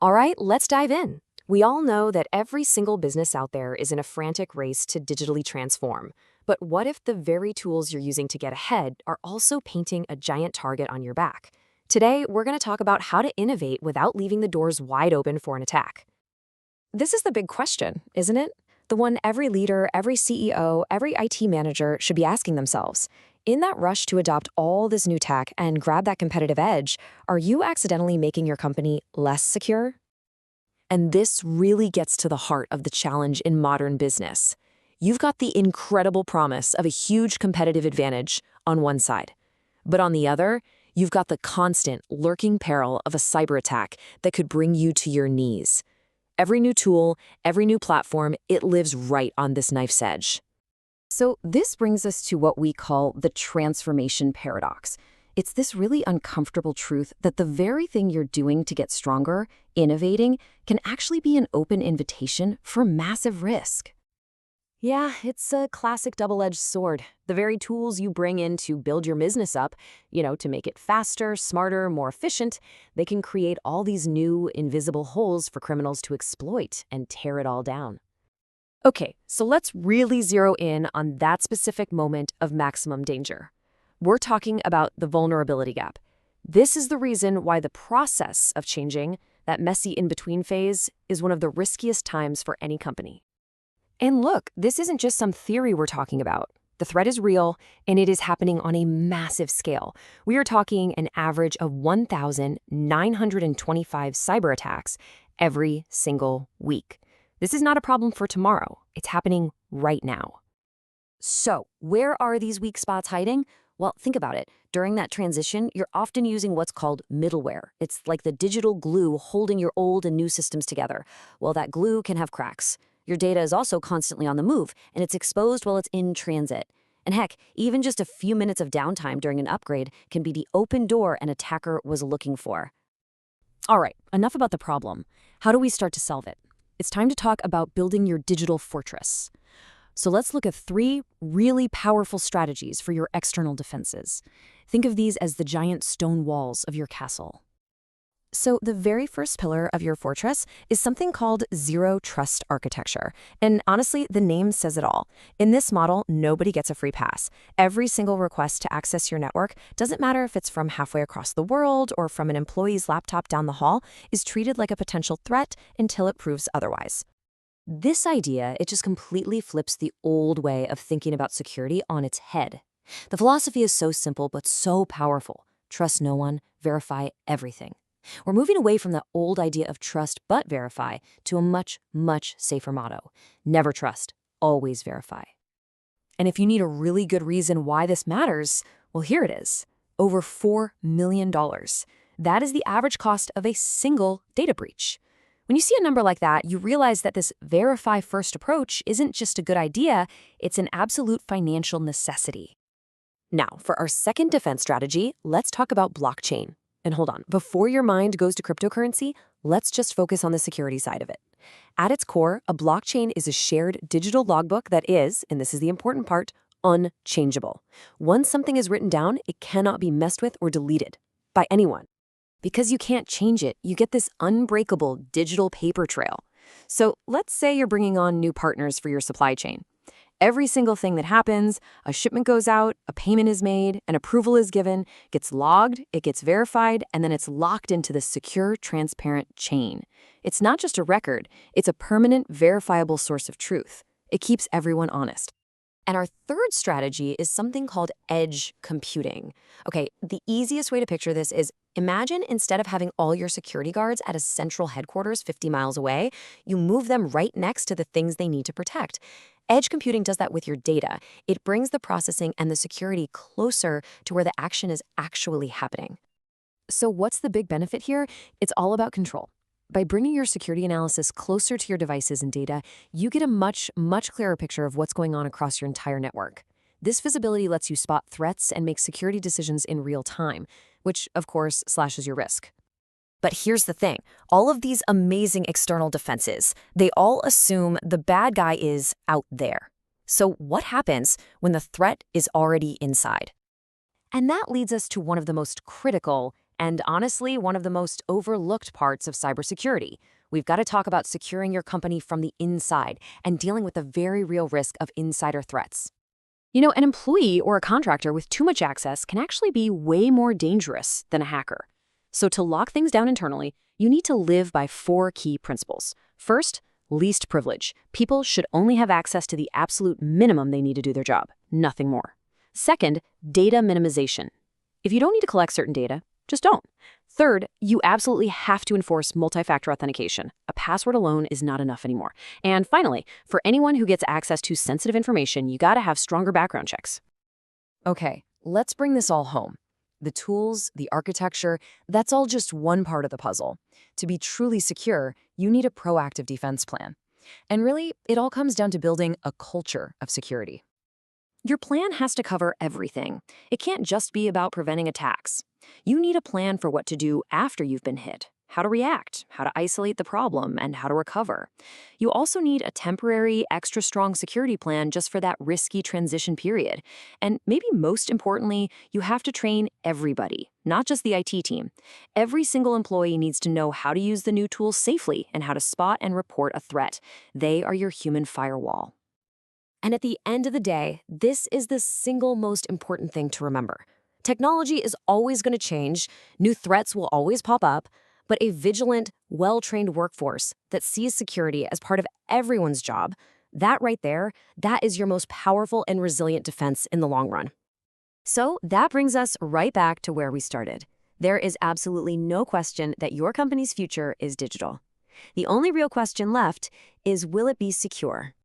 All right, let's dive in. We all know that every single business out there is in a frantic race to digitally transform. But what if the very tools you're using to get ahead are also painting a giant target on your back? Today, we're going to talk about how to innovate without leaving the doors wide open for an attack. This is the big question, isn't it? The one every leader, every CEO, every IT manager should be asking themselves. In that rush to adopt all this new tech and grab that competitive edge, are you accidentally making your company less secure? And this really gets to the heart of the challenge in modern business. You've got the incredible promise of a huge competitive advantage on one side. But on the other, you've got the constant, lurking peril of a cyber attack that could bring you to your knees. Every new tool, every new platform, it lives right on this knife's edge. So this brings us to what we call the transformation paradox. It's this really uncomfortable truth that the very thing you're doing to get stronger, innovating, can actually be an open invitation for massive risk. Yeah, it's a classic double-edged sword. The very tools you bring in to build your business up, to make it faster, smarter, more efficient, they can create all these new, invisible holes for criminals to exploit and tear it all down. Okay, so let's really zero in on that specific moment of maximum danger. We're talking about the vulnerability gap. This is the reason why the process of changing, that messy in-between phase, is one of the riskiest times for any company. And look, this isn't just some theory we're talking about. The threat is real, and it is happening on a massive scale. We are talking an average of 1,925 cyber attacks every single week. This is not a problem for tomorrow. It's happening right now. So, where are these weak spots hiding? Well, think about it. During that transition, you're often using what's called middleware. It's like the digital glue holding your old and new systems together. Well, that glue can have cracks. Your data is also constantly on the move, and it's exposed while it's in transit. And heck, even just a few minutes of downtime during an upgrade can be the open door an attacker was looking for. All right, enough about the problem. How do we start to solve it? It's time to talk about building your digital fortress. So let's look at 3 really powerful strategies for your external defenses. Think of these as the giant stone walls of your castle. So the very first pillar of your fortress is something called zero trust architecture. And honestly, the name says it all. In this model, nobody gets a free pass. Every single request to access your network, doesn't matter if it's from halfway across the world or from an employee's laptop down the hall, is treated like a potential threat until it proves otherwise. This idea, it just completely flips the old way of thinking about security on its head. The philosophy is so simple but so powerful. Trust no one, verify everything. We're moving away from the old idea of trust but verify to a much, much safer motto. Never trust, always verify. And if you need a really good reason why this matters, well, here it is. Over $4 million. That is the average cost of a single data breach. When you see a number like that, you realize that this verify-first approach isn't just a good idea, it's an absolute financial necessity. Now, for our second defense strategy, let's talk about blockchain. And hold on, before your mind goes to cryptocurrency, let's just focus on the security side of it. At its core, a blockchain is a shared digital logbook that is, and this is the important part, unchangeable. Once something is written down, it cannot be messed with or deleted by anyone. Because you can't change it, you get this unbreakable digital paper trail. So let's say you're bringing on new partners for your supply chain. Every single thing that happens, a shipment goes out, a payment is made, an approval is given, gets logged, it gets verified, and then it's locked into this secure, transparent chain. It's not just a record, it's a permanent, verifiable source of truth. It keeps everyone honest. And our third strategy is something called edge computing. Okay, the easiest way to picture this is imagine instead of having all your security guards at a central headquarters 50 miles away, you move them right next to the things they need to protect. Edge computing does that with your data. It brings the processing and the security closer to where the action is actually happening. So what's the big benefit here? It's all about control. By bringing your security analysis closer to your devices and data, you get a much, much clearer picture of what's going on across your entire network. This visibility lets you spot threats and make security decisions in real time, which, of course, slashes your risk. But here's the thing. All of these amazing external defenses, they all assume the bad guy is out there. So what happens when the threat is already inside? And that leads us to one of the most critical and honestly, one of the most overlooked parts of cybersecurity. We've got to talk about securing your company from the inside and dealing with the very real risk of insider threats. An employee or a contractor with too much access can actually be way more dangerous than a hacker. So to lock things down internally, you need to live by 4 key principles. First, least privilege. People should only have access to the absolute minimum they need to do their job, nothing more. Second, data minimization. If you don't need to collect certain data, just don't. Third, you absolutely have to enforce multi-factor authentication. A password alone is not enough anymore. And finally, for anyone who gets access to sensitive information, you gotta have stronger background checks. Okay, let's bring this all home. The tools, the architecture, that's all just one part of the puzzle. To be truly secure, you need a proactive defense plan. And really, it all comes down to building a culture of security. Your plan has to cover everything. It can't just be about preventing attacks. You need a plan for what to do after you've been hit, how to react, how to isolate the problem, and how to recover. You also need a temporary, extra strong security plan just for that risky transition period. And maybe most importantly, you have to train everybody, not just the IT team. Every single employee needs to know how to use the new tools safely and how to spot and report a threat. They are your human firewall. And at the end of the day, this is the single most important thing to remember. Technology is always going to change, new threats will always pop up, but a vigilant, well-trained workforce that sees security as part of everyone's job, that right there, that is your most powerful and resilient defense in the long run. So that brings us right back to where we started. There is absolutely no question that your company's future is digital. The only real question left is, will it be secure?